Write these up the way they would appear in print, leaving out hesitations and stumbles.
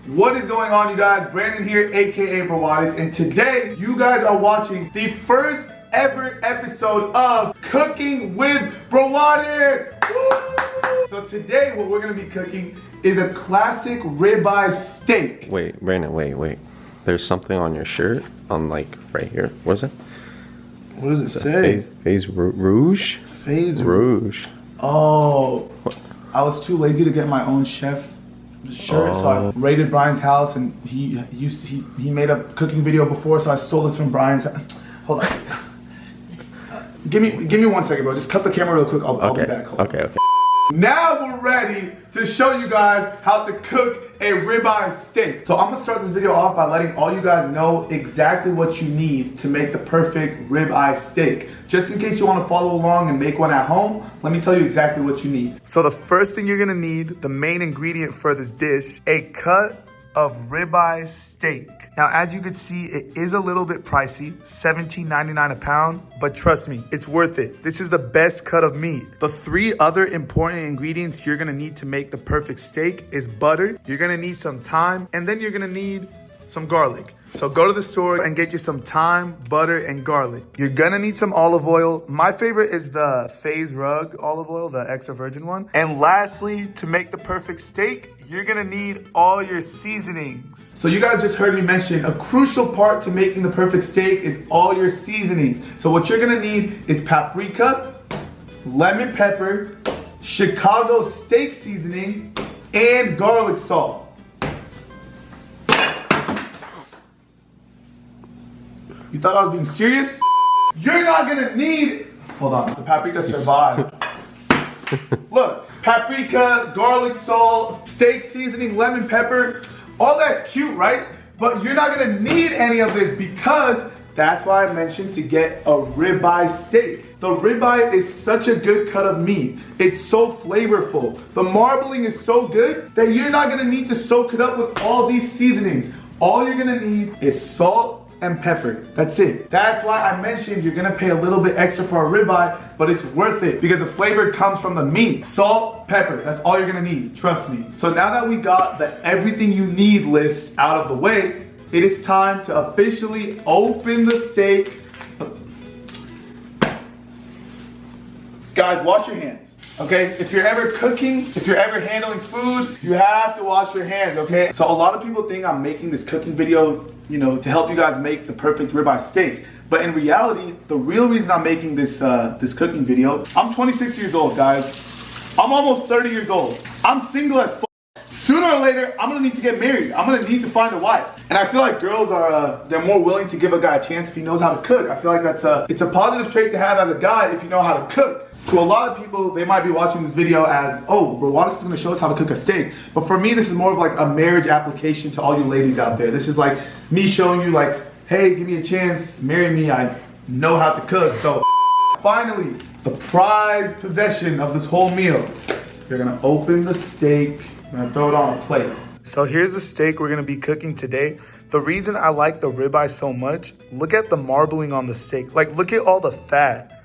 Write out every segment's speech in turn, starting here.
What is going on, you guys? Brandon here, aka Brawadis, and today you guys are watching the first ever episode of Cooking with Brawadis. Woo! So today what we're gonna be cooking is a classic ribeye steak. Wait, Brandon, wait. There's something on your shirt, on like right here. What is it? What does it say? Phase Rouge? Phase Rouge. Oh, I was too lazy to get my own chef shirt, so I raided Brian's house, and he made a cooking video before, so I stole this from Brian's. Hold on. Give me 1 second, bro. Just cut the camera real quick. I'll be back. Hold on. Okay. Now we're ready to show you guys how to cook a ribeye steak. So I'm gonna start this video off by letting all you guys know exactly what you need to make the perfect ribeye steak. Just in case you wanna follow along and make one at home, let me tell you exactly what you need. So the first thing you're gonna need, the main ingredient for this dish, a cut of ribeye steak. Now, as you can see, it is a little bit pricey, $17.99 a pound, but trust me, it's worth it. This is the best cut of meat. The three other important ingredients you're gonna need to make the perfect steak is butter, you're gonna need some thyme, and then you're gonna need some garlic. So go to the store and get you some thyme, butter, and garlic. You're gonna need some olive oil. My favorite is the Phase Rug olive oil, the extra virgin one. And lastly, to make the perfect steak, you're gonna need all your seasonings. So you guys just heard me mention a crucial part to making the perfect steak is all your seasonings. So what you're gonna need is paprika, lemon pepper, Chicago steak seasoning, and garlic salt. You thought I was being serious? You're not gonna need, hold on, the paprika survived. Look, paprika, garlic salt, steak seasoning, lemon pepper, all that's cute, right? But you're not gonna need any of this because that's why I mentioned to get a ribeye steak. The ribeye is such a good cut of meat. It's so flavorful. The marbling is so good that you're not gonna need to soak it up with all these seasonings. All you're gonna need is salt and pepper. That's it. That's why I mentioned you're gonna pay a little bit extra for a ribeye, but it's worth it because the flavor comes from the meat. Salt, pepper, that's all you're gonna need, trust me. So now that we got the everything you need list out of the way, it is time to officially open the steak. Guys, wash your hands, okay? If you're ever cooking, if you're ever handling food, you have to wash your hands, okay? So a lot of people think I'm making this cooking video, you know, to help you guys make the perfect ribeye steak. But in reality, the real reason I'm making this this cooking video, I'm 26 years old, guys. I'm almost 30 years old. I'm single as f. Sooner or later, I'm gonna need to get married. I'm gonna need to find a wife. And I feel like girls are, they're more willing to give a guy a chance if he knows how to cook. I feel like it's a positive trait to have as a guy if you know how to cook. To a lot of people, they might be watching this video as, oh, Brawadis is gonna show us how to cook a steak. But for me, this is more of like a marriage application to all you ladies out there. This is like me showing you like, hey, give me a chance, marry me, I know how to cook. So finally, the prized possession of this whole meal. You're gonna open the steak, I'm gonna throw it on a plate. So here's the steak we're gonna be cooking today. The reason I like the ribeye so much, look at the marbling on the steak. Like, look at all the fat.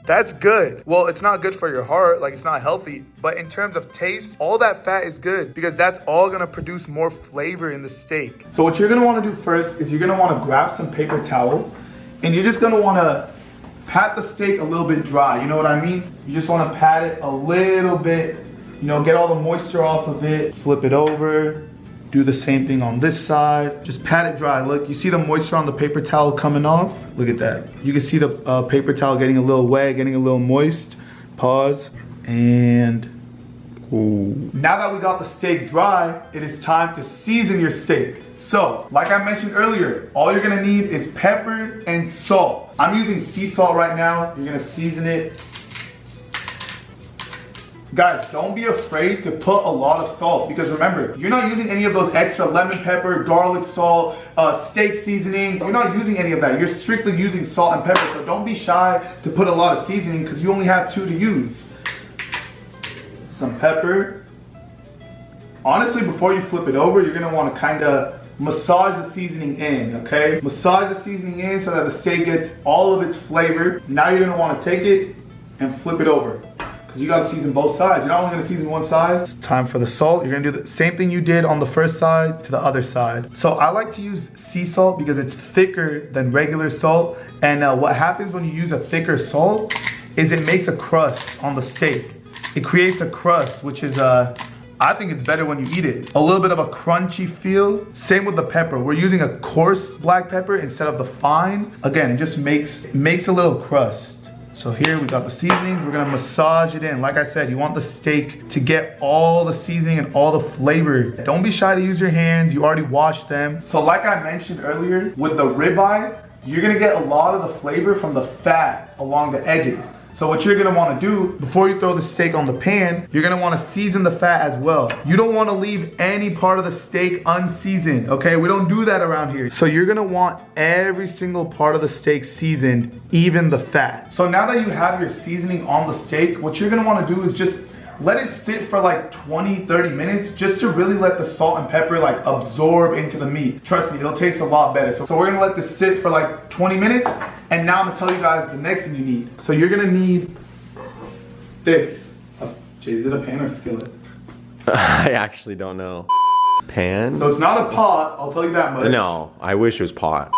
That's good. Well, it's not good for your heart, like it's not healthy, but in terms of taste, all that fat is good because that's all gonna produce more flavor in the steak. So what you're gonna wanna do first is you're gonna wanna grab some paper towel and you're just gonna wanna pat the steak a little bit dry, you know what I mean? You just wanna pat it a little bit, you know, get all the moisture off of it, flip it over, do the same thing on this side. Just pat it dry. Look, you see the moisture on the paper towel coming off? Look at that. You can see the paper towel getting a little wet, getting a little moist. Pause. And ooh. Now that we got the steak dry, it is time to season your steak. So, like I mentioned earlier, all you're gonna need is pepper and salt. I'm using sea salt right now. You're gonna season it. Guys, don't be afraid to put a lot of salt because remember, you're not using any of those extra lemon pepper, garlic salt, steak seasoning. You're not using any of that. You're strictly using salt and pepper. So don't be shy to put a lot of seasoning because you only have 2 to use. Some pepper. Honestly, before you flip it over, you're gonna wanna kinda massage the seasoning in, okay? Massage the seasoning in so that the steak gets all of its flavor. Now you're gonna wanna take it and flip it over. because you gotta season both sides. You're not only gonna season one side. It's time for the salt. You're gonna do the same thing you did on the first side to the other side. So I like to use sea salt because it's thicker than regular salt. And what happens when you use a thicker salt is it makes a crust on the steak. It creates a crust, which is I think it's better when you eat it. A little bit of a crunchy feel. Same with the pepper. We're using a coarse black pepper instead of the fine. Again, it just makes a little crust. So here we got the seasonings. We're gonna massage it in. Like I said, you want the steak to get all the seasoning and all the flavor. Don't be shy to use your hands. You already washed them. So like I mentioned earlier, with the ribeye, you're gonna get a lot of the flavor from the fat along the edges. So what you're gonna wanna do, before you throw the steak on the pan, you're gonna wanna season the fat as well. You don't wanna leave any part of the steak unseasoned, okay? We don't do that around here. So you're gonna want every single part of the steak seasoned, even the fat. So now that you have your seasoning on the steak, what you're gonna wanna do is just let it sit for like 20, 30 minutes just to really let the salt and pepper like absorb into the meat. Trust me, it'll taste a lot better. So we're gonna let this sit for like 20 minutes and now I'm gonna tell you guys the next thing you need. So you're gonna need this. Jay, is it a pan or a skillet? I actually don't know. Pan? So it's not a pot, I'll tell you that much. No, I wish it was pot.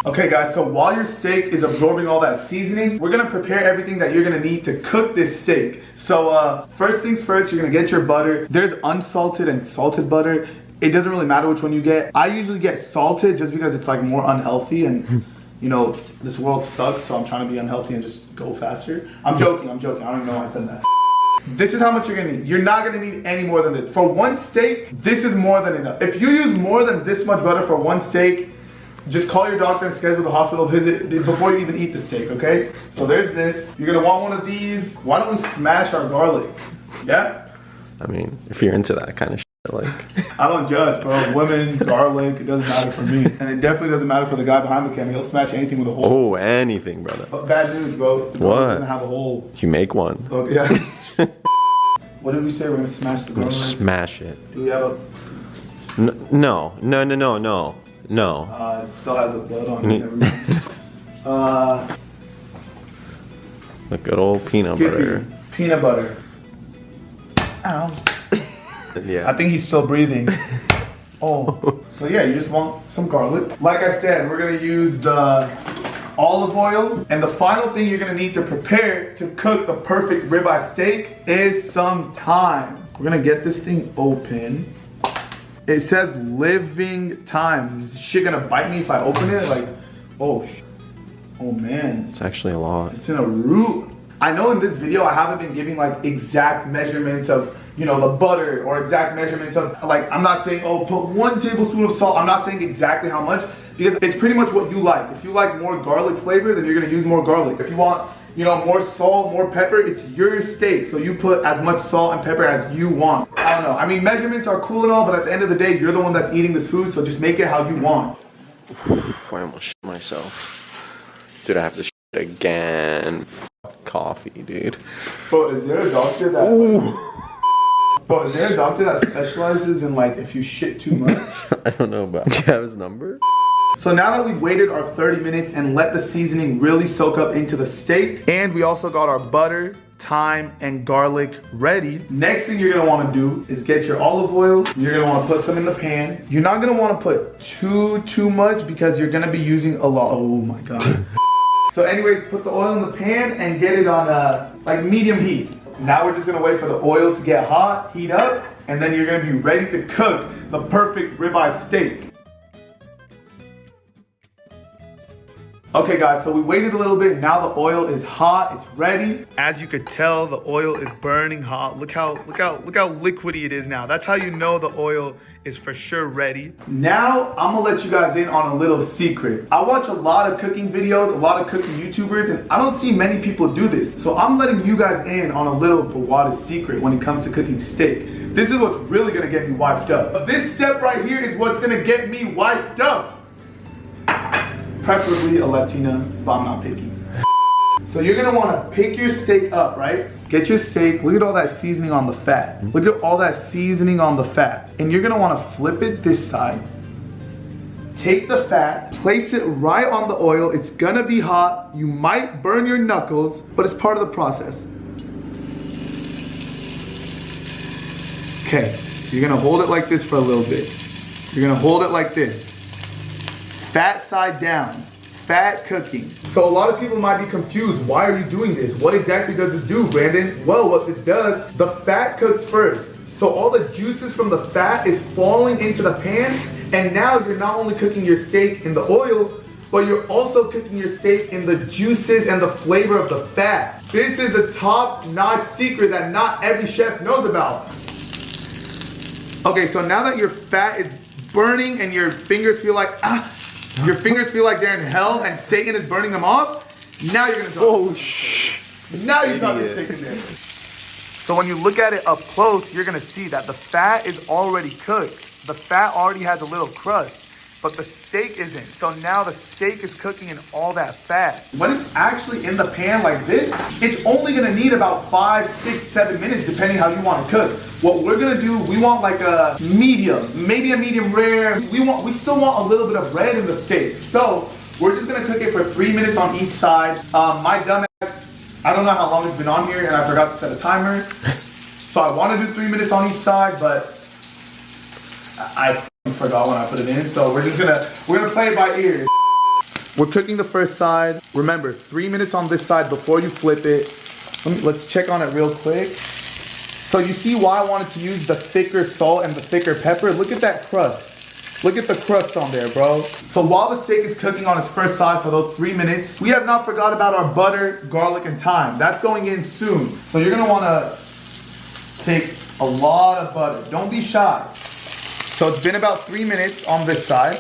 Okay guys, so while your steak is absorbing all that seasoning, we're gonna prepare everything that you're gonna need to cook this steak. So first things first, you're gonna get your butter. There's unsalted and salted butter. It doesn't really matter which one you get. I usually get salted just because it's like more unhealthy and you know, this world sucks, so I'm trying to be unhealthy and just go faster. I'm joking. I don't even know why I said that. This is how much you're gonna need. You're not gonna need any more than this. For one steak, this is more than enough. If you use more than this much butter for one steak, just call your doctor and schedule the hospital visit before you even eat the steak, okay? So there's this. You're gonna want one of these. Why don't we smash our garlic? Yeah? I mean, if you're into that kind of shit, like. I don't judge, bro. Women, garlic, it doesn't matter for me. And it definitely doesn't matter for the guy behind the camera. He'll smash anything with a hole. Oh, anything, brother. But bad news, bro. The garlic What? doesn't have a hole. You make one. Oh, yeah. What did we say? We're gonna smash the garlic? Smash it. Do we have a... No. It still has the blood on it. Never mind. The good old peanut butter. Peanut butter. Ow. Yeah. I think he's still breathing. Oh. So yeah, you just want some garlic. Like I said, we're gonna use the olive oil. And the final thing you're gonna need to prepare to cook the perfect ribeye steak is some thyme. We're gonna get this thing open. It says living thyme. Is this shit gonna bite me if I open it? Like, oh man. It's actually a lot. It's in a root. I know in this video I haven't been giving like exact measurements of, you know, the butter or exact measurements of, like, I'm not saying, oh, put 1 tablespoon of salt. I'm not saying exactly how much because it's pretty much what you like. If you like more garlic flavor, then you're gonna use more garlic. If you want, you know, more salt, more pepper, it's your steak. So you put as much salt and pepper as you want. I don't know. I mean, measurements are cool and all, but at the end of the day, you're the one that's eating this food, so just make it how you want. I almost shit myself. Dude, I have to shit again. Coffee, dude. Bro, is there a doctor that... Bro, is there a doctor that specializes in like if you shit too much? I don't know about. Do you have his number? So now that we've waited our 30 minutes and let the seasoning really soak up into the steak, and we also got our butter, thyme, and garlic ready, next thing you're gonna wanna do is get your olive oil. You're gonna wanna put some in the pan. You're not gonna wanna put too much because you're gonna be using a lot. Oh my God. So anyways, put the oil in the pan and get it on like medium heat. Now we're just gonna wait for the oil to get hot, heat up, and then you're gonna be ready to cook the perfect ribeye steak. Okay guys, so we waited a little bit. Now the oil is hot, it's ready. As you could tell, the oil is burning hot. Look how liquidy it is now. That's how you know the oil is for sure ready. Now, I'm gonna let you guys in on a little secret. I watch a lot of cooking videos, a lot of cooking YouTubers, and I don't see many people do this. So I'm letting you guys in on a little Brawadis secret when it comes to cooking steak. This is what's really gonna get me wifed up. But this step right here is what's gonna get me wifed up. Preferably a Latina, but I'm not picky. So you're gonna wanna pick your steak up, right? Get your steak, look at all that seasoning on the fat. Look at all that seasoning on the fat. And you're gonna wanna flip it this side. Take the fat, place it right on the oil. It's gonna be hot. You might burn your knuckles, but it's part of the process. Okay, you're gonna hold it like this for a little bit. You're gonna hold it like this. Fat side down, fat cooking. So a lot of people might be confused. Why are you doing this? What exactly does this do, Brandon? Well, what this does, the fat cooks first. So all the juices from the fat is falling into the pan, and now you're not only cooking your steak in the oil, but you're also cooking your steak in the juices and the flavor of the fat. This is a top-notch secret that not every chef knows about. Okay, so now that your fat is burning and your fingers feel like, your fingers feel like they're in hell and Satan is burning them off, now you're gonna drop. Oh, shh. Now you drop the steak in there. So when you look at it up close, you're gonna see that the fat is already cooked. The fat already has a little crust, but the steak isn't. So now the steak is cooking in all that fat. When it's actually in the pan like this, it's only gonna need about 5, 6, 7 minutes, depending how you wanna cook. What we're gonna do, we want like a medium, maybe a medium rare. We still want a little bit of red in the steak. So we're just gonna cook it for 3 minutes on each side. My dumbass, I don't know how long it's been on here and I forgot to set a timer. So I wanna do 3 minutes on each side, but I forgot when I put it in. So we're gonna play it by ear. We're cooking the first side. Remember, 3 minutes on this side before you flip it. Let's check on it real quick. So you see why I wanted to use the thicker salt and the thicker pepper? Look at that crust. Look at the crust on there, bro. So while the steak is cooking on its first side for those 3 minutes, we have not forgot about our butter, garlic, and thyme. That's going in soon. So you're gonna wanna take a lot of butter. Don't be shy. So it's been about 3 minutes on this side,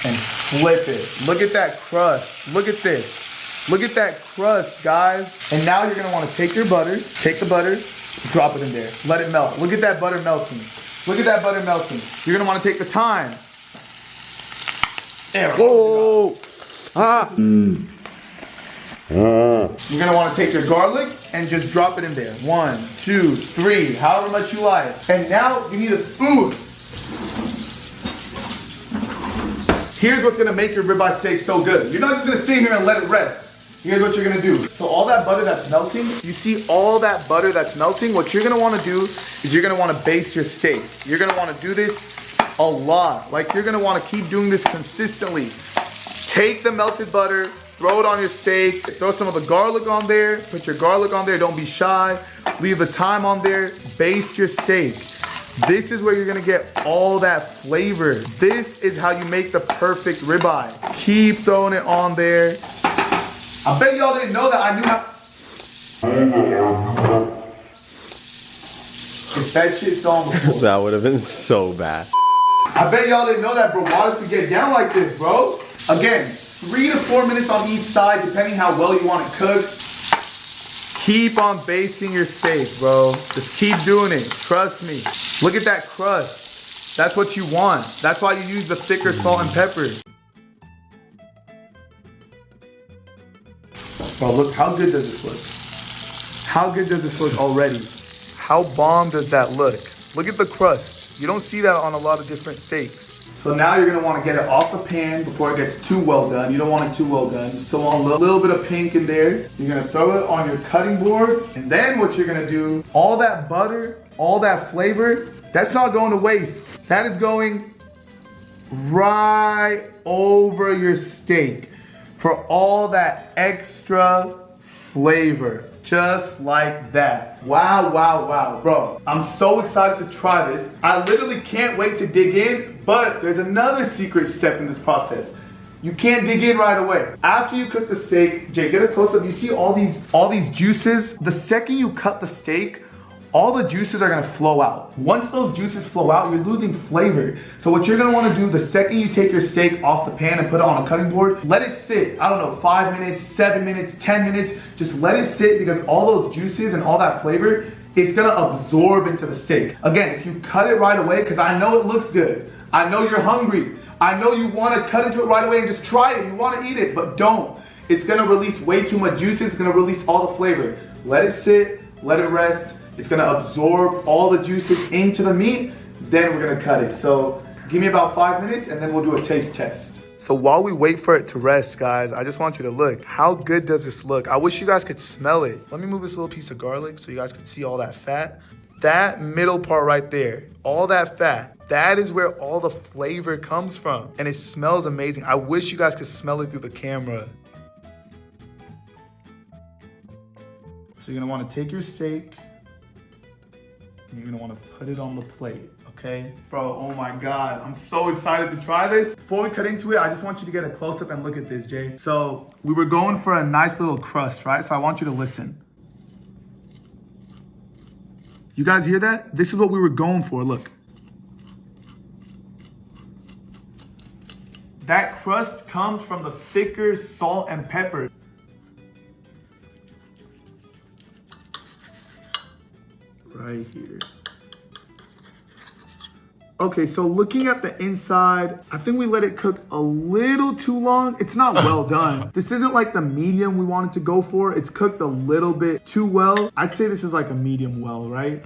and flip it. Look at that crust. Look at this. Look at that crust, guys. And now you're gonna wanna take your butter, take the butter, drop it in there. Let it melt. Look at that butter melting. Look at that butter melting. You're gonna wanna take the thyme. There we go. You're gonna wanna take your garlic and just drop it in there. 1, 2, 3, however much you like. And now you need a spoon. Here's what's gonna make your ribeye steak so good. You're not just gonna sit here and let it rest. Here's what you're gonna do. So all that butter that's melting, you see all that butter that's melting, what you're gonna wanna do is you're gonna wanna baste your steak. You're gonna wanna do this a lot. Like you're gonna wanna keep doing this consistently. Take the melted butter, throw it on your steak, throw some of the garlic on there, put your garlic on there, don't be shy. Leave the thyme on there, baste your steak. This is where you're gonna get all that flavor. This is how you make the perfect ribeye. Keep throwing it on there. I bet y'all didn't know that I knew how. If that shit's gone before. That would have been so bad. I bet y'all didn't know that Brawadis could get down like this, bro. Again, 3 to 4 minutes on each side, depending how well you want it cooked. Keep on basting your steak, bro. Just keep doing it. Trust me. Look at that crust. That's what you want. That's why you use the thicker salt and pepper. Bro, look, how good does this look? How good does this look already? How bomb does that look? Look at the crust. You don't see that on a lot of different steaks. So now you're gonna wanna get it off the pan before it gets too well done. You don't want it too well done. You still want a little bit of pink in there. You're gonna throw it on your cutting board. And then what you're gonna do, all that butter, all that flavor, that's not going to waste. That is going right over your steak for all that extra flavor. Just like that. Wow, wow, wow. Bro, I'm so excited to try this. I literally can't wait to dig in, but there's another secret step in this process. You can't dig in right away. After you cook the steak, Jay, get a close up. You see all these juices? The second you cut the steak, all the juices are gonna flow out. Once those juices flow out, you're losing flavor. So what you're gonna wanna do, the second you take your steak off the pan and put it on a cutting board, let it sit, I don't know, 5 minutes, 7 minutes, 10 minutes, just let it sit because all those juices and all that flavor, it's gonna absorb into the steak. Again, if you cut it right away, because I know it looks good, I know you're hungry, I know you wanna cut into it right away and just try it, you wanna eat it, but don't. It's gonna release way too much juices, it's gonna release all the flavor. Let it sit, let it rest. It's gonna absorb all the juices into the meat, then we're gonna cut it. So give me about 5 minutes and then we'll do a taste test. So while we wait for it to rest, guys, I just want you to look. How good does this look? I wish you guys could smell it. Let me move this little piece of garlic so you guys can see all that fat. That middle part right there, all that fat, that is where all the flavor comes from. And it smells amazing. I wish you guys could smell it through the camera. So you're gonna wanna take your steak and you're gonna wanna put it on the plate, okay? Bro, oh my God, I'm so excited to try this. Before we cut into it, I just want you to get a close up and look at this, Jay. So we were going for a nice little crust, right? So I want you to listen. You guys hear that? This is what we were going for, look. That crust comes from the thicker salt and pepper. Right here. Okay, so looking at the inside, I think we let it cook a little too long. It's not well done. This isn't like the medium we wanted to go for. It's cooked a little bit too well. I'd say this is like a medium well, right?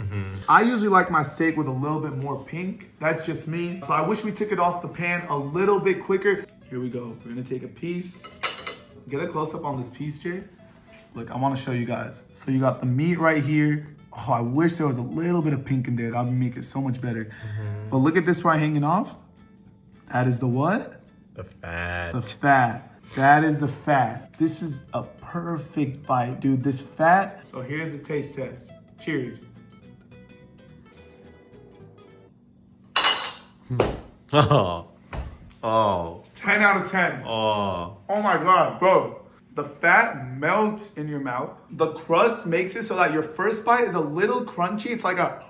I usually like my steak with a little bit more pink. That's just me. So I wish we took it off the pan a little bit quicker. Here we go. We're gonna take a piece. Get a close up on this piece, Jay. Look, I wanna show you guys. So you got the meat right here. Oh, I wish there was a little bit of pink in there. That would make it so much better. But look at this right hanging off. That is the what? The fat. The fat. That is the fat. This is a perfect bite, dude. This fat. So here's the taste test. Cheers. Oh. Oh. 10 out of 10. Oh. Oh my God, bro. The fat melts in your mouth. The crust makes it so that your first bite is a little crunchy. It's like a...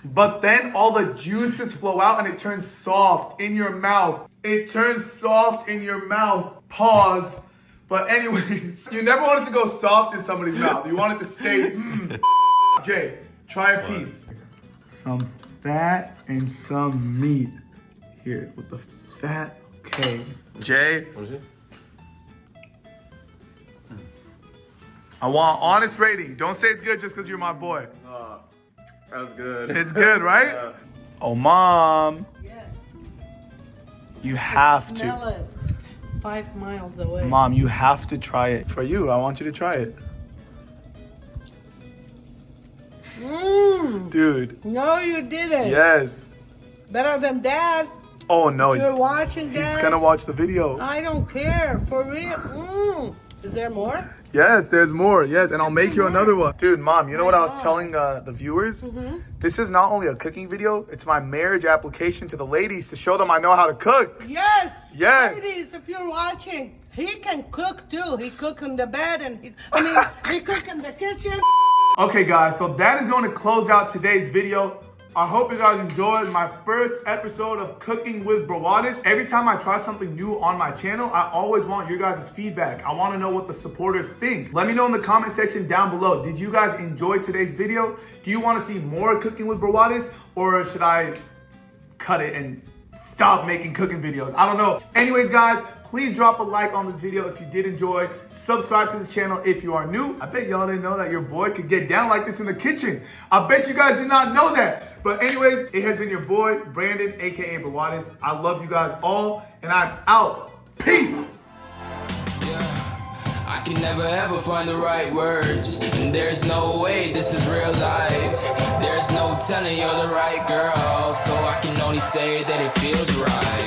But then all the juices flow out and it turns soft in your mouth. It turns soft in your mouth. Pause. But anyways, you never want it to go soft in somebody's mouth. You want it to stay... Jay, try a piece. Some fat and some meat. Here, with the fat. Okay. Jay. What is it? I want honest rating. Don't say it's good just because you're my boy. That was good. It's good, right? Yeah. Oh, Mom. Yes. You have Smell to. it 5 miles away. Mom, you have to try it. For you, I want you to try it. Dude. No, you didn't. Yes. Better than that. Oh, no. If you're watching that. He's going to watch the video. I don't care. For real. Is there more? Yes, there's more. Yes, and I'll make you another one. Dude, Mom, you know what I was telling the viewers? This is not only a cooking video, it's my marriage application to the ladies to show them I know how to cook. Yes. Yes. Ladies, if you're watching, he can cook too. He cook in the bed and he cook in the kitchen. Okay, guys, so that is going to close out today's video. I hope you guys enjoyed my first episode of Cooking with Brawadis. Every time I try something new on my channel, I always want your guys' feedback. I want to know what the supporters think. Let me know in the comment section down below. Did you guys enjoy today's video? Do you want to see more Cooking with Brawadis? Or should I cut it and stop making cooking videos? I don't know. Anyways, guys, please drop a like on this video if you did enjoy. Subscribe to this channel if you are new. I bet y'all didn't know that your boy could get down like this in the kitchen. I bet you guys did not know that. But anyways, it has been your boy, Brandon, aka Brawadis. I love you guys all, and I'm out. Peace! I can never ever find the right words, and there's no way this is real life. There's no telling you're the right girl, so I can only say that it feels right.